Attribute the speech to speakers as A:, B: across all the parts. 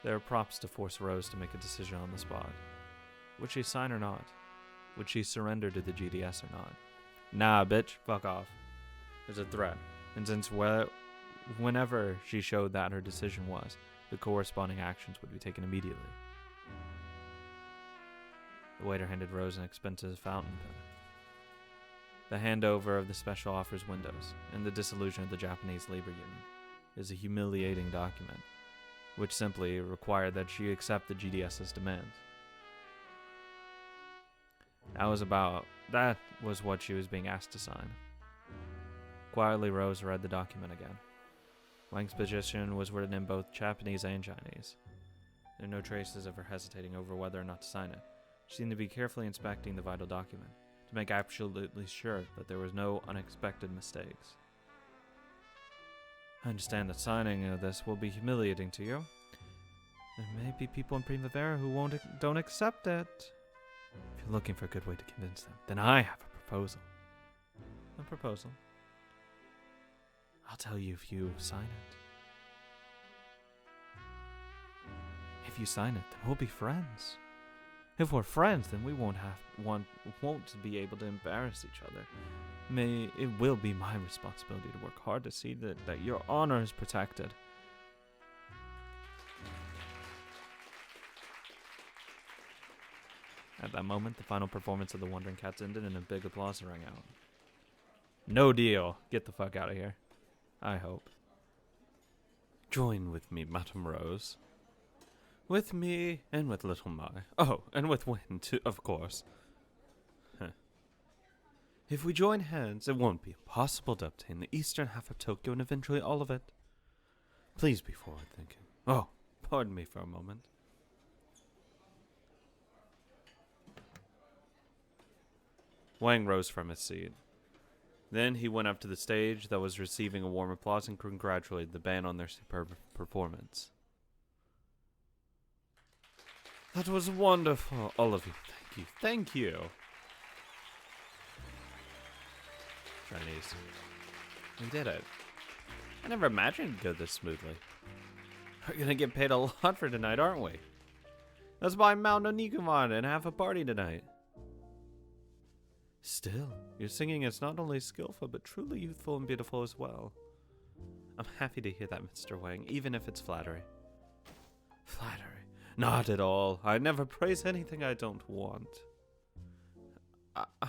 A: There are props to force Rose to make a decision on the spot. Would she sign or not? Would she surrender to the GDS or not? Nah, bitch, fuck off. There's a threat, and since whenever she showed that her decision was, the corresponding actions would be taken immediately. The waiter handed Rose an expensive fountain pen. The handover of the special offers windows and the dissolution of the Japanese labor union is a humiliating document, which simply required that she accept the GDS's demands. That was what she was being asked to sign. Quietly, Rose read the document again. Wang's position was written in both Japanese and Chinese. There are no traces of her hesitating over whether or not to sign it. She seemed to be carefully inspecting the vital document, to make absolutely sure that there was no unexpected mistakes. I understand that signing of this will be humiliating to you. There may be people in Primavera who don't accept it. If you're looking for a good way to convince them, then I have a proposal. A proposal? I'll tell you if you sign it. If you sign it, then we'll be friends. If we're friends, then we won't be able to embarrass each other. It will be my responsibility to work hard to see that your honor is protected. At that moment, the final performance of the Wandering Cats ended and a big applause rang out. No deal. Get the fuck out of here. I hope. Join with me, Madame Rose. With me, and with Little Mai. Oh, and with Win, too, of course. If we join hands, it won't be impossible to obtain the eastern half of Tokyo and eventually all of it. Please be forward-thinking. Oh, pardon me for a moment. Wang rose from his seat. Then he went up to the stage that was receiving a warm applause and congratulated the band on their superb performance. That was wonderful, all of you. Thank you. Thank you. Chinese. We did it. I never imagined it'd go this smoothly. We're gonna get paid a lot for tonight, aren't we? Let's buy Mount Onikuman and have a party tonight. Still, your singing is not only skillful, but truly youthful and beautiful as well. I'm happy to hear that, Mr. Wang, even if it's flattery. Flattery? Not at all. I never praise anything I don't want.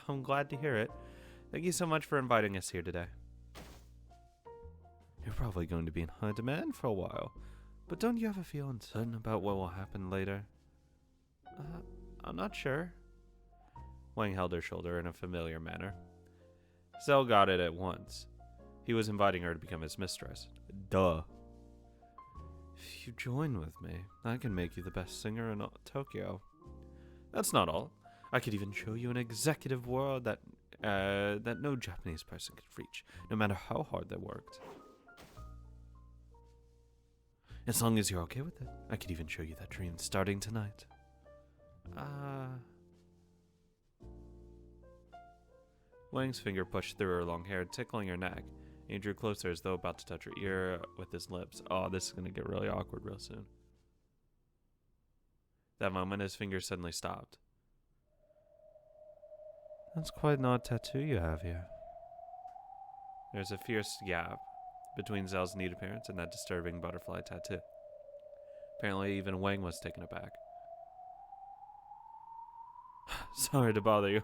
A: I'm glad to hear it. Thank you so much for inviting us here today. You're probably going to be in high demand for a while, but don't you ever feel uncertain about what will happen later? I'm not sure. Wang held her shoulder in a familiar manner. Zell got it at once. He was inviting her to become his mistress. Duh. If you join with me, I can make you the best singer in Tokyo. That's not all. I could even show you an executive world that no Japanese person could reach, no matter how hard they worked. As long as you're okay with it, I could even show you that dream starting tonight. Wang's finger pushed through her long hair, tickling her neck. He drew closer as though about to touch her ear with his lips. Oh, this is going to get really awkward real soon. That moment, his fingers suddenly stopped. That's quite an odd tattoo you have here. There's a fierce gap between Zell's neat appearance and that disturbing butterfly tattoo. Apparently, even Wang was taken aback. Sorry to bother you.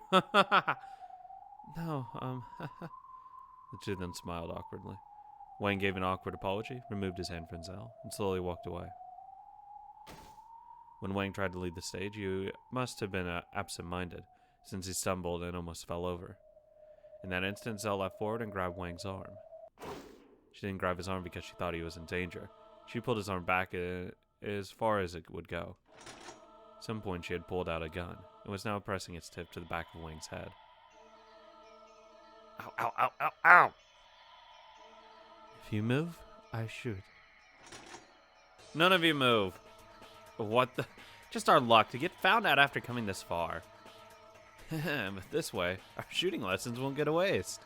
A: No, The two then smiled awkwardly. Wang gave an awkward apology, removed his hand from Zell, and slowly walked away. When Wang tried to leave the stage, he must have been absent-minded, since he stumbled and almost fell over. In that instant, Zell leapt forward and grabbed Wang's arm. She didn't grab his arm because she thought he was in danger. She pulled his arm back as far as it would go. At some point, she had pulled out a gun, and was now pressing its tip to the back of Wang's head. Ow, ow, ow, ow, ow! If you move, I shoot. None of you move. What the? Just our luck to get found out after coming this far. But this way, our shooting lessons won't get a waste.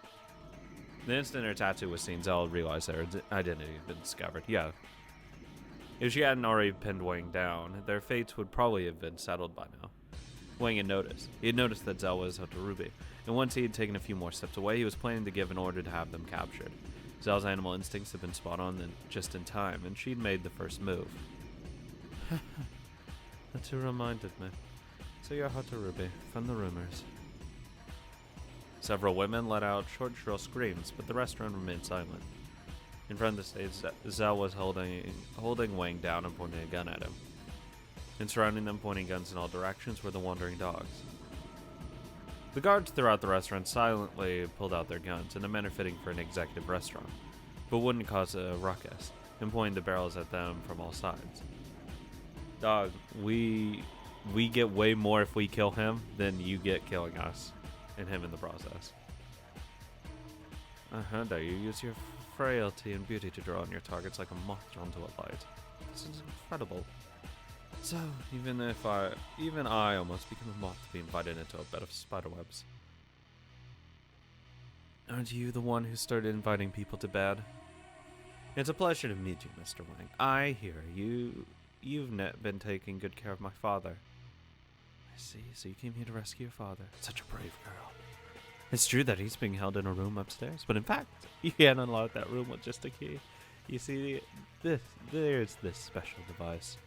A: The instant her tattoo was seen, Zell realized their identity had been discovered. Yeah. If she hadn't already pinned Wang down, their fates would probably have been settled by now. Wang had noticed. He had noticed that Zhao was Hatorubi, and once he had taken a few more steps away, he was planning to give an order to have them captured. Zhao's animal instincts had been spot on just in time, and she'd made the first move. That's who reminded me. So you're Hatorubi, from the rumors. Several women let out short, shrill screams, but the restaurant remained silent. In front of the stage, Zhao was holding Wang down and pointing a gun at him. And surrounding them, pointing guns in all directions, were the wandering dogs. The guards throughout the restaurant silently pulled out their guns in a manner fitting for an executive restaurant, but wouldn't cause a ruckus, and pointed the barrels at them from all sides. Dog, we get way more if we kill him than you get killing us, and him in the process. There you use your frailty and beauty to draw on your targets like a moth drawn to a light. This is incredible. So, even I almost became a moth to be invited into a bed of spiderwebs. Aren't you the one who started inviting people to bed? It's a pleasure to meet you, Mr. Wang. I hear you've been taking good care of my father. I see, so you came here to rescue your father. Such a brave girl. It's true that he's being held in a room upstairs, but in fact, you can't unlock that room with just a key. You see, there's this special device.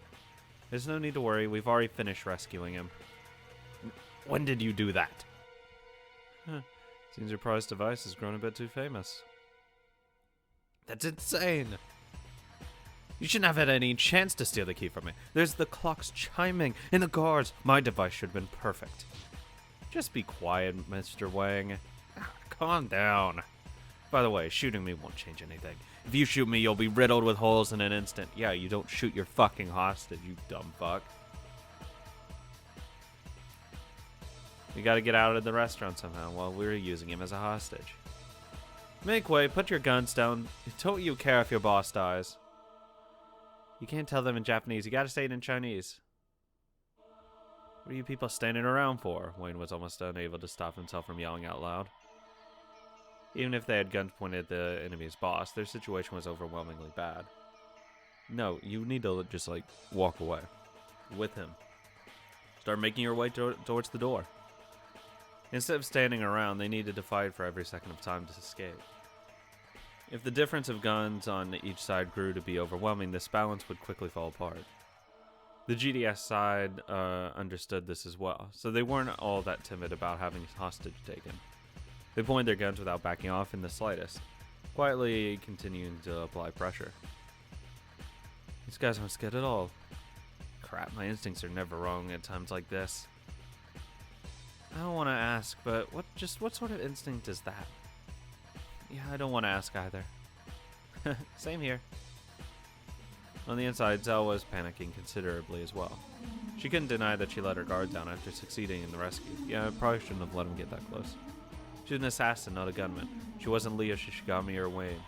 A: There's no need to worry, we've already finished rescuing him. When did you do that? Seems your prized device has grown a bit too famous. That's insane! You shouldn't have had any chance to steal the key from me. There's the clocks chiming, and the guards. My device should have been perfect. Just be quiet, Mr. Wang. Calm down. By the way, shooting me won't change anything. If you shoot me, you'll be riddled with holes in an instant. Yeah, you don't shoot your fucking hostage, you dumb fuck. You gotta get out of the restaurant somehow while we're using him as a hostage. Make way, put your guns down. Don't you care if your boss dies? You can't tell them in Japanese, you gotta say it in Chinese. What are you people standing around for? Wayne was almost unable to stop himself from yelling out loud. Even if they had guns pointed at the enemy's boss, their situation was overwhelmingly bad. No, you need to just, walk away. With him. Start making your way towards the door. Instead of standing around, they needed to fight for every second of time to escape. If the difference of guns on each side grew to be overwhelming, this balance would quickly fall apart. The GDS side understood this as well, so they weren't all that timid about having hostage taken. They pointed their guns without backing off in the slightest, quietly continuing to apply pressure. These guys aren't scared at all. Crap, my instincts are never wrong at times like this. I don't want to ask, but what sort of instinct is that? Yeah, I don't want to ask either. Same here. On the inside, Zhao was panicking considerably as well. She couldn't deny that she let her guard down after succeeding in the rescue. Yeah, I probably shouldn't have let him get that close. She was an assassin, not a gunman. She wasn't Leo Shishigami or Wayne.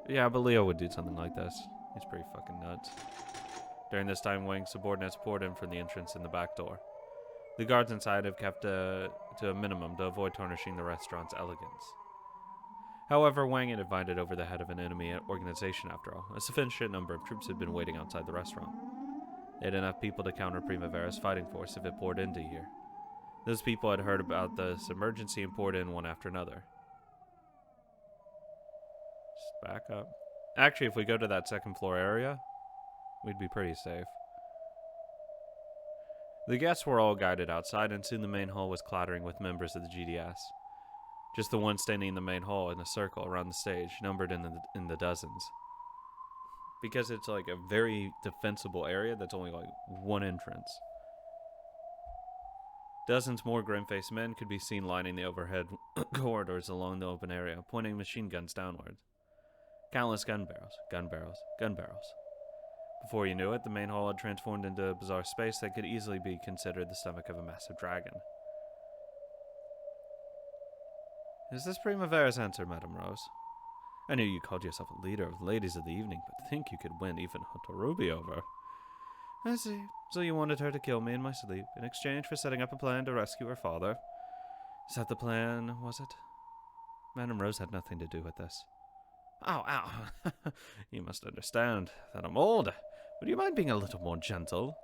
A: Yeah, but Leo would do something like this. He's pretty fucking nuts. During this time, Wang's subordinates poured in from the entrance in the back door. The guards inside have kept to a minimum to avoid tarnishing the restaurant's elegance. However, Wang had invited over the head of an enemy organization after all. A sufficient number of troops had been waiting outside the restaurant. They had enough people to counter Primavera's fighting force if it poured into here. Those people had heard about this emergency and poured in one after another. Just back up. Actually, if we go to that second floor area, we'd be pretty safe. The guests were all guided outside, and soon the main hall was clattering with members of the GDS. Just the ones standing in the main hall in a circle around the stage, numbered in the dozens. Because it's like a very defensible area that's only like one entrance. Dozens more grim-faced men could be seen lining the overhead corridors along the open area, pointing machine guns downwards. Countless gun barrels, gun barrels, gun barrels. Before you knew it, the main hall had transformed into a bizarre space that could easily be considered the stomach of a massive dragon. Is this Primavera's answer, Madame Rose? I knew you called yourself a leader of the ladies of the evening, but to think you could win even Hatorubi over. I see. So you wanted her to kill me in my sleep, in exchange for setting up a plan to rescue her father. Is that the plan, was it? Madame Rose had nothing to do with this. Ow, ow. You must understand that I'm old. Would you mind being a little more gentle?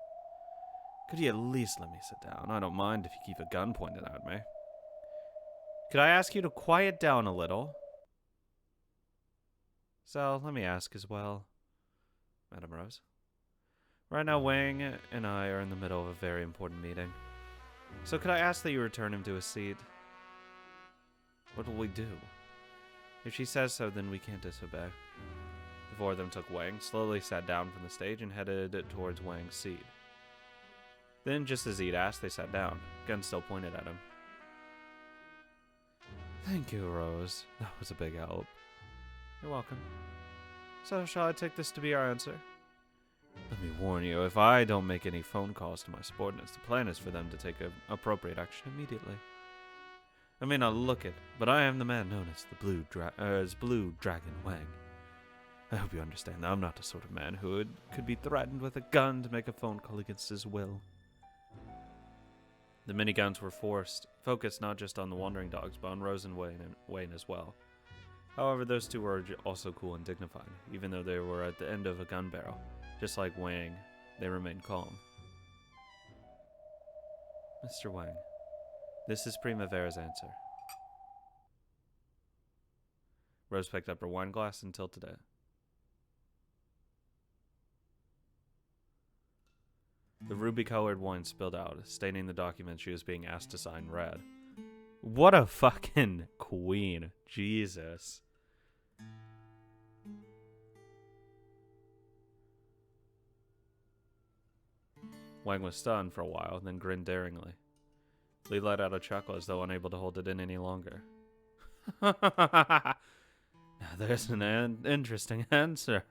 A: Could you at least let me sit down? I don't mind if you keep a gun pointed at me. Could I ask you to quiet down a little? So, let me ask as well, Madam Rose. Right now, Wang and I are in the middle of a very important meeting. So could I ask that you return him to his seat? What will we do? If she says so, then we can't disobey. The four of them took Wang, slowly sat down from the stage, and headed towards Wang's seat. Then, just as he'd asked, they sat down, gun still pointed at him. Thank you, Rose. That was a big help. You're welcome. So, shall I take this to be our answer? Let me warn you, if I don't make any phone calls to my subordinates, the plan is for them to take appropriate action immediately. I may not look it, but I am the man known as the Blue Dragon Wang. I hope you understand that I'm not the sort of man who could be threatened with a gun to make a phone call against his will. The miniguns were focused not just on the wandering dogs, but on Rose and Wayne as well. However, those two were also cool and dignified, even though they were at the end of a gun barrel. Just like Wang, they remained calm. Mr. Wang, this is Primavera's answer. Rose picked up her wine glass and tilted it. The ruby-colored wine spilled out, staining the document she was being asked to sign red. What a fucking queen. Jesus. Wang was stunned for a while, then grinned daringly. Lee let out a chuckle as though unable to hold it in any longer. Now there's an interesting answer.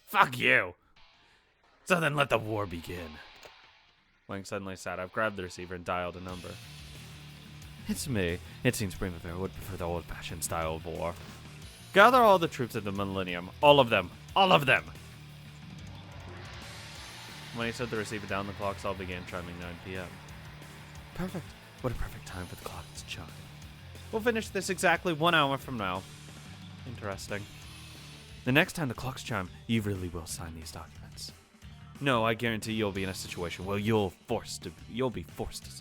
A: Fuck you! So then let the war begin. Wang suddenly sat up, grabbed the receiver, and dialed a number. It's me. It seems Primavera would prefer the old-fashioned style of war. Gather all the troops of the Millennium. All of them. All of them! When he set the receiver down, the clocks all began chiming 9 p.m. Perfect. What a perfect time for the clock to chime. We'll finish this exactly 1 hour from now. Interesting. The next time the clocks chime, you really will sign these documents. No, I guarantee you'll be in a situation where you'll be forced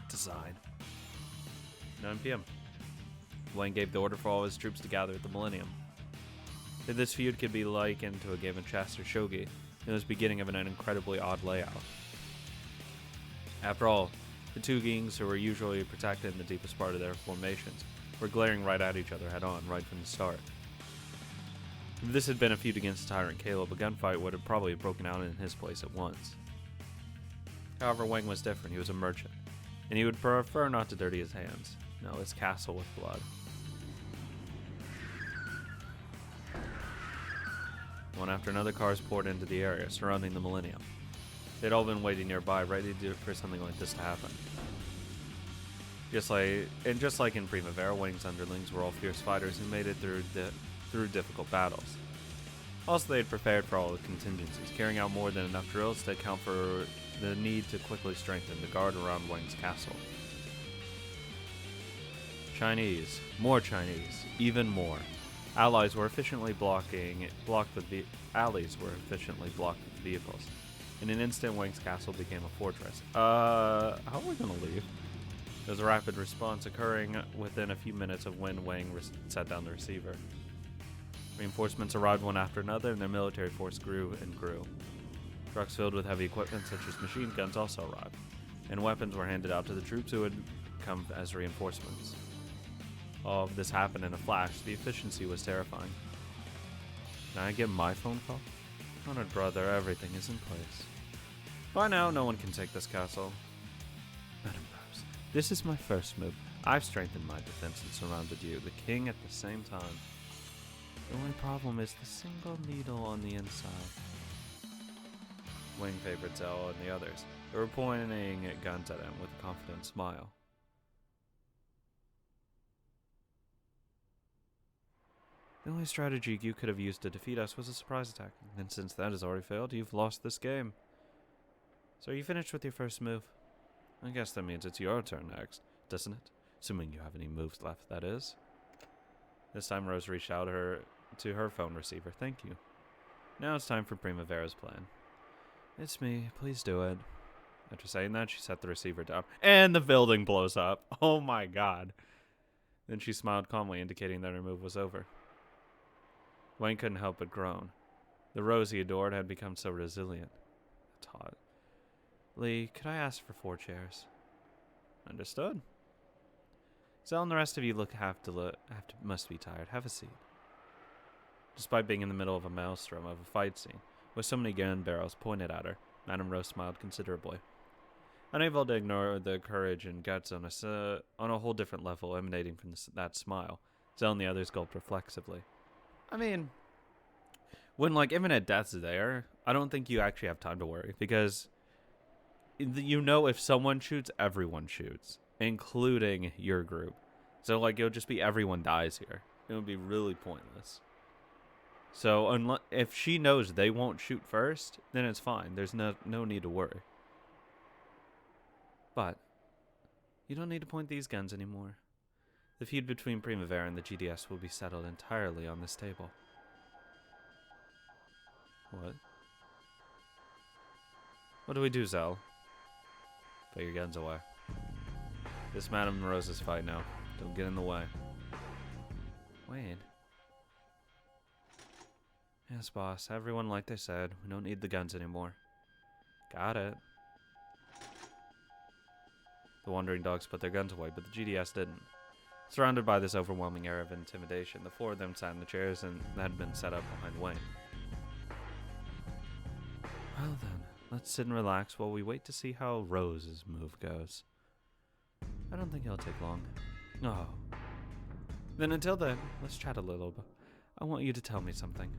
A: to sign. 9 p.m. Wayne gave the order for all his troops to gather at the Millennium. If this feud could be likened to a game of chess or shogi, it was the beginning of an incredibly odd layout. After all, the two gangs who were usually protected in the deepest part of their formations were glaring right at each other head-on right from the start. If this had been a feud against Tyrant Caleb, a gunfight would have probably broken out in his place at once. However, Wang was different. He was a merchant, and he would prefer not to dirty his hands. No, his castle with blood. One after another, cars poured into the area surrounding the Millennium. They'd all been waiting nearby, ready for something like this to happen. Just like in Primavera, Wang's underlings were all fierce fighters who made it through difficult battles. Also, they had prepared for all the contingencies, carrying out more than enough drills to account for the need to quickly strengthen the guard around Wang's castle. Chinese, more Chinese, even more. Allies were efficiently blocked with vehicles. In an instant, Wang's castle became a fortress. How are we gonna leave? There was a rapid response occurring within a few minutes of when Wang set down the receiver. Reinforcements arrived one after another, and their military force grew and grew. Trucks filled with heavy equipment such as machine guns also arrived, and weapons were handed out to the troops who had come as reinforcements. All of this happened in a flash. The efficiency was terrifying. Can I get my phone call? Honored brother, everything is in place. By now, no one can take this castle. Madam Rose, this is my first move. I've strengthened my defense and surrounded you, the king, at the same time. The only problem is the single needle on the inside. Wang favored Zhao and the others. They were pointing guns at him with a confident smile. The only strategy you could have used to defeat us was a surprise attack, and since that has already failed, you've lost this game. So are you finished with your first move? I guess that means it's your turn next, doesn't it? Assuming you have any moves left, that is. This time Rose reached out to her phone receiver. Thank you. Now it's time for Primavera's plan. It's me. Please do it. After saying that, she set the receiver down. And the building blows up. Oh my god. Then she smiled calmly, indicating that her move was over. Wayne couldn't help but groan. The Rose he adored had become so resilient. That's hot. Lee, could I ask for 4 chairs? Understood. Zell and the rest of you must be tired. Have a seat. Despite being in the middle of a maelstrom of a fight scene, with so many gun barrels pointed at her, Madame Rose smiled considerably. Unable to ignore the courage and guts on a whole different level emanating from that smile, Zell and the others gulped reflexively. I mean, when imminent death's there, I don't think you actually have time to worry, because you know if someone shoots, everyone shoots, including your group. So it'll just be everyone dies here. It would be really pointless. So if she knows they won't shoot first, then it's fine. There's no need to worry. But you don't need to point these guns anymore. The feud between Primavera and the GDS will be settled entirely on this table. What? What do we do, Zell? Put your guns away. This Madame Rose's fight now. Don't get in the way. Wayne. Yes, boss. Everyone like they said. We don't need the guns anymore. Got it. The wandering dogs put their guns away, but the GDS didn't. Surrounded by this overwhelming air of intimidation, the 4 of them sat in the chairs that had been set up behind Wayne. Well then, let's sit and relax while we wait to see how Rose's move goes. I don't think it'll take long. Oh. Then until then, let's chat a little bit. I want you to tell me something.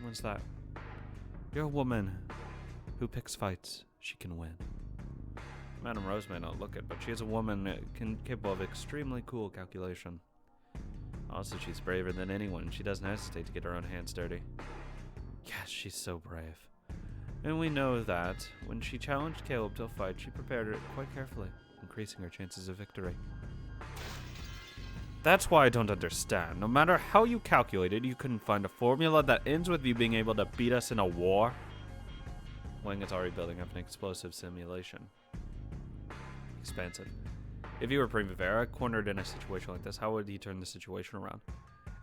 A: What's that? You're a woman who picks fights she can win. Madame Rose may not look it, but she is a woman capable of extremely cool calculation. Also, she's braver than anyone. She doesn't hesitate to get her own hands dirty. Yes, she's so brave. And we know that when she challenged Caleb to a fight, she prepared it quite carefully, increasing her chances of victory. That's why I don't understand. No matter how you calculated, you couldn't find a formula that ends with you being able to beat us in a war. Wang is already building up an explosive simulation. Expansive. If you were Primavera, cornered in a situation like this, how would he turn the situation around?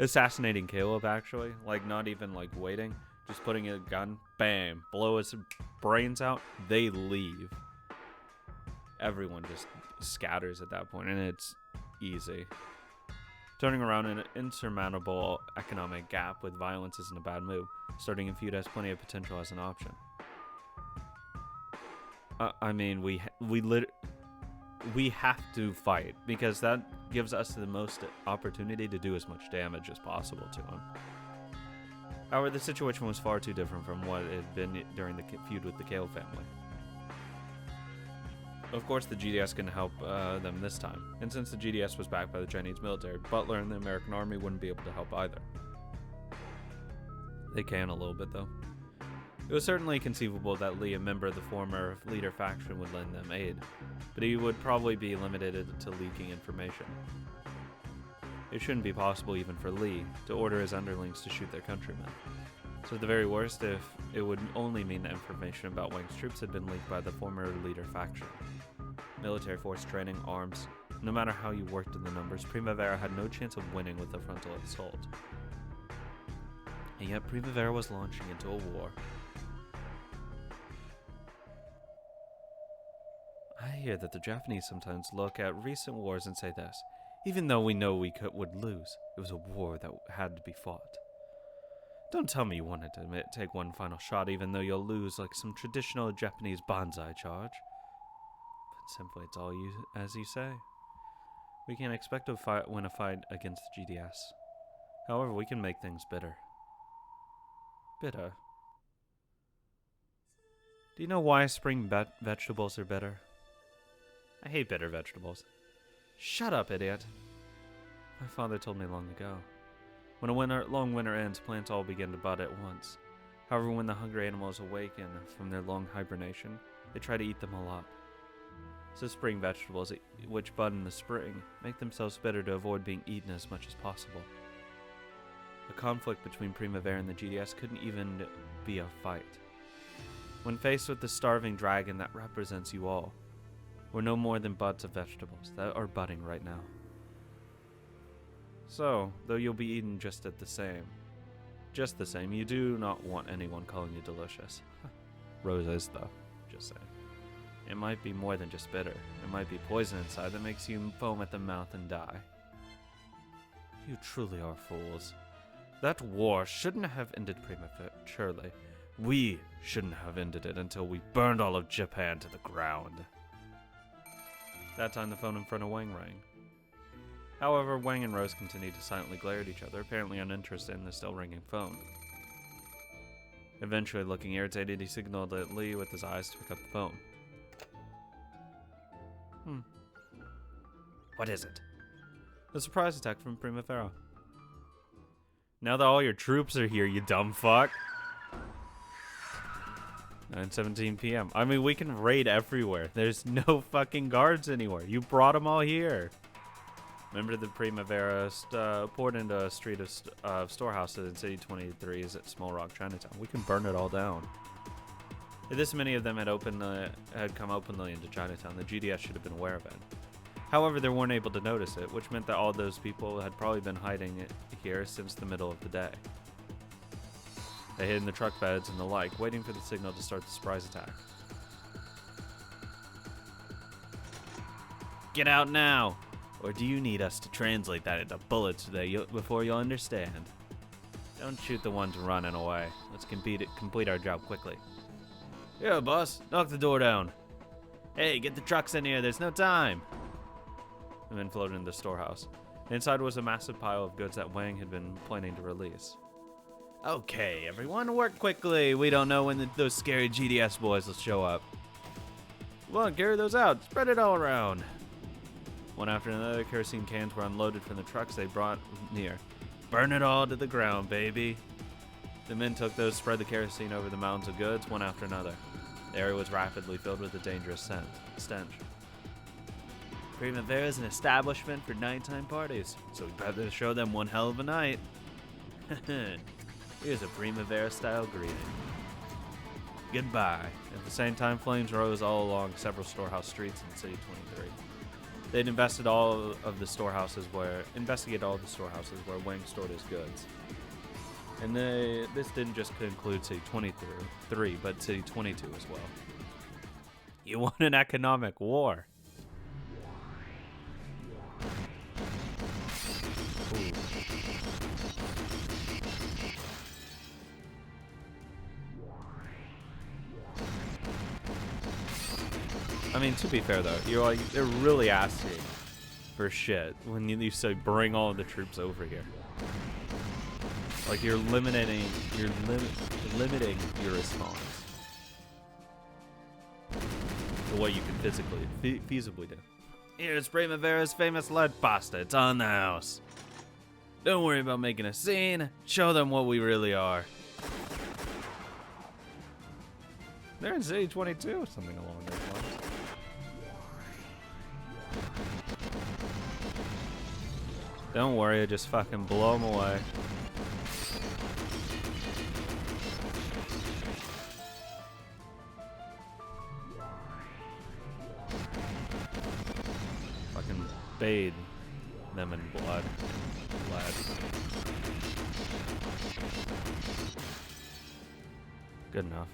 A: Assassinating Caleb, actually? Not even, waiting? Just putting a gun, bam, blow his brains out, they leave. Everyone just scatters at that point, and it's easy. Turning around an insurmountable economic gap with violence isn't a bad move. Starting a feud has plenty of potential as an option. I mean, we have to fight, because that gives us the most opportunity to do as much damage as possible to him. However, the situation was far too different from what it had been during the feud with the Kale family. Of course, the GDS can help them this time, and since the GDS was backed by the Chinese military, Butler and the American army wouldn't be able to help either. They can a little bit, though. It was certainly conceivable that Lee, a member of the former leader faction, would lend them aid, but he would probably be limited to leaking information. It shouldn't be possible even for Lee to order his underlings to shoot their countrymen. So at the very worst, if it would only mean that information about Wang's troops had been leaked by the former leader faction. Military force training, arms, no matter how you worked in the numbers, Primavera had no chance of winning with a frontal assault. And yet Primavera was launching into a war. I hear that the Japanese sometimes look at recent wars and say this: even though we know we would lose, it was a war that had to be fought. Don't tell me you wanted to take one final shot even though you'll lose like some traditional Japanese banzai charge. But simply it's all as you say. We can't expect to win a fight against the GDS. However, we can make things bitter. Bitter? Do you know why spring vegetables are bitter? I hate bitter vegetables. Shut up, idiot. My father told me long ago. When a long winter ends, plants all begin to bud at once. However, when the hungry animals awaken from their long hibernation, they try to eat them all up. So spring vegetables, which bud in the spring, make themselves bitter to avoid being eaten as much as possible. A conflict between Primavera and the GDS couldn't even be a fight. When faced with the starving dragon that represents you all, we're no more than buds of vegetables that are budding right now. So, though you'll be eaten just the same, you do not want anyone calling you delicious. Rose is, though. Just saying. It might be more than just bitter. It might be poison inside that makes you foam at the mouth and die. You truly are fools. That war shouldn't have ended prematurely. We shouldn't have ended it until we burned all of Japan to the ground. That time the phone in front of Wang rang. However, Wang and Rose continued to silently glare at each other, apparently uninterested in the still ringing phone. Eventually, looking irritated, he signaled at Lee with his eyes to pick up the phone. What is it? A surprise attack from Primavera. Now that all your troops are here, you dumb fuck. 9:17 p.m. I mean, we can raid everywhere. There's no fucking guards anywhere. You brought them all here. Remember the Primavera poured into a street of storehouses in City 23 is at Small Rock, Chinatown. We can burn it all down. If this many of them had come openly into Chinatown, the GDS should have been aware of it. However, they weren't able to notice it, which meant that all those people had probably been hiding it here since the middle of the day. They hid in the truck beds and the like, waiting for the signal to start the surprise attack. Get out now! Or do you need us to translate that into bullets before you'll understand? Don't shoot the ones running away. Let's complete our job quickly. Yeah, boss. Knock the door down. Hey, get the trucks in here. There's no time. The men floated into the storehouse. Inside was a massive pile of goods that Wang had been planning to release. Okay, everyone, work quickly. We don't know when those scary GDS boys will show up. Come on, carry those out. Spread it all around. One after another, kerosene cans were unloaded from the trucks they brought near. Burn it all to the ground, baby. The men took those, spread the kerosene over the mounds of goods, one after another. The area was rapidly filled with a dangerous stench. Primavera is an establishment for nighttime parties, so we better show them one hell of a night. Here's a Primavera-style greeting. Goodbye. At the same time, flames rose all along several storehouse streets in City 23. They'd investigated all the storehouses where Wang stored his goods. And this didn't just conclude City 23, but City 22 as well. You want an economic war? Ooh. I mean, to be fair though, they're really asking for shit when you say bring all of the troops over here. Like you're limiting your response to what you can feasibly do. Here's Primavera's famous lead pasta. It's on the house. Don't worry about making a scene. Show them what we really are. They're in City 22 or something along those lines. Don't worry, just fucking blow them away. Fucking bathe them in blood. Good enough.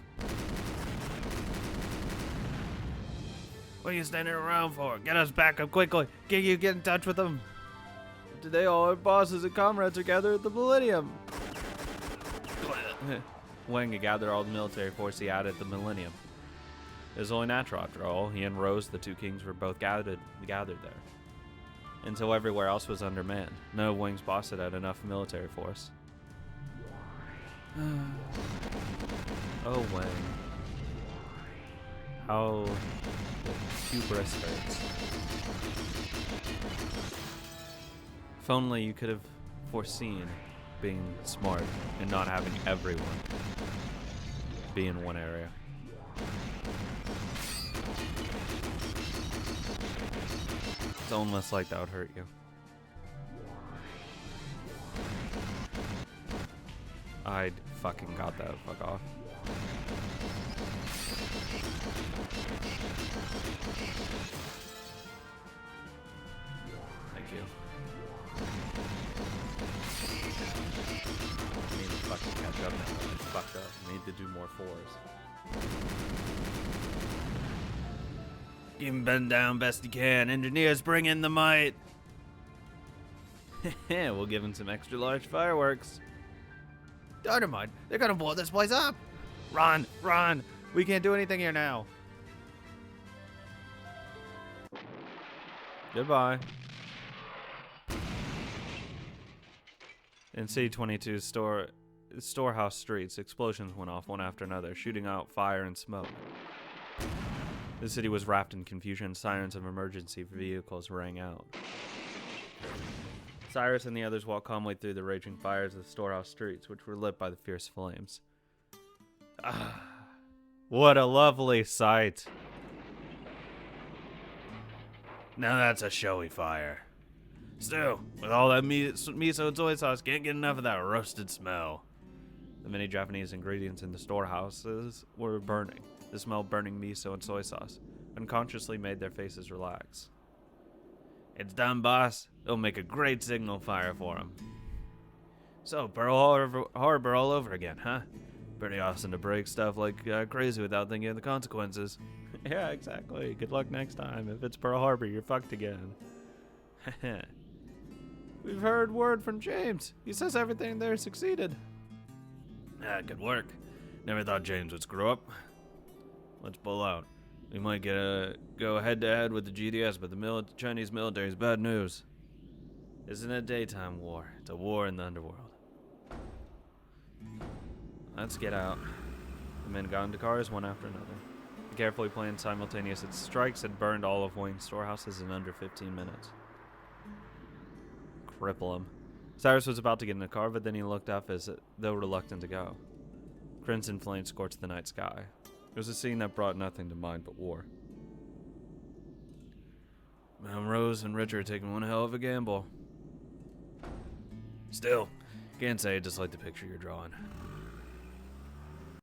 A: What are you standing around for? Get us back up quickly. Can you get in touch with them? Today all our bosses and comrades are gathered at the Millennium. Wang gathered all the military force he had at the Millennium. It was only natural, after all. He and Rose, the two kings, were both gathered there. Until everywhere else was undermanned. None of Wang's bosses had enough military force. Oh, Wang. How the hubris hurts. If only you could have foreseen being smart and not having everyone be in one area. almost like that would hurt you. I fucking got that. Fuck off. Thank you. I need to fucking catch up now. I fucked up. I need to do more 4s. Keep him bend down best you can. Engineers, bring in the might. We'll give him some extra large fireworks. Dynamite! They're gonna blow this place up! Run! Run! We can't do anything here now. Goodbye. In C-22's storehouse streets, explosions went off one after another, shooting out fire and smoke. The city was wrapped in confusion. Sirens of emergency vehicles rang out. Cyrus and the others walked calmly through the raging fires of the storehouse streets, which were lit by the fierce flames. Ah, what a lovely sight. Now that's a showy fire. Still, with all that miso and soy sauce, can't get enough of that roasted smell. The many Japanese ingredients in the storehouses were burning. The smell of burning miso and soy sauce unconsciously made their faces relax. It's done, boss. It'll make a great signal fire for them. So, Pearl Harbor all over again, huh? Pretty awesome to break stuff like crazy without thinking of the consequences. Yeah, exactly. Good luck next time. If it's Pearl Harbor, you're fucked again. We've heard word from James. He says everything there succeeded. Good work. Never thought James would screw up. Let's pull out. We might go head-to-head with the GDS, but the Chinese military is bad news. This isn't a daytime war. It's a war in the underworld. Let's get out. The men got into cars one after another. The carefully planned simultaneous strikes had burned all of Wayne's storehouses in under 15 minutes. Cripple him. Cyrus was about to get in the car, but then he looked up as though reluctant to go. Crimson flames scorched the night sky. It was a scene that brought nothing to mind but war. Rose and Richard are taking one hell of a gamble. Still, can't say I dislike the picture you're drawing.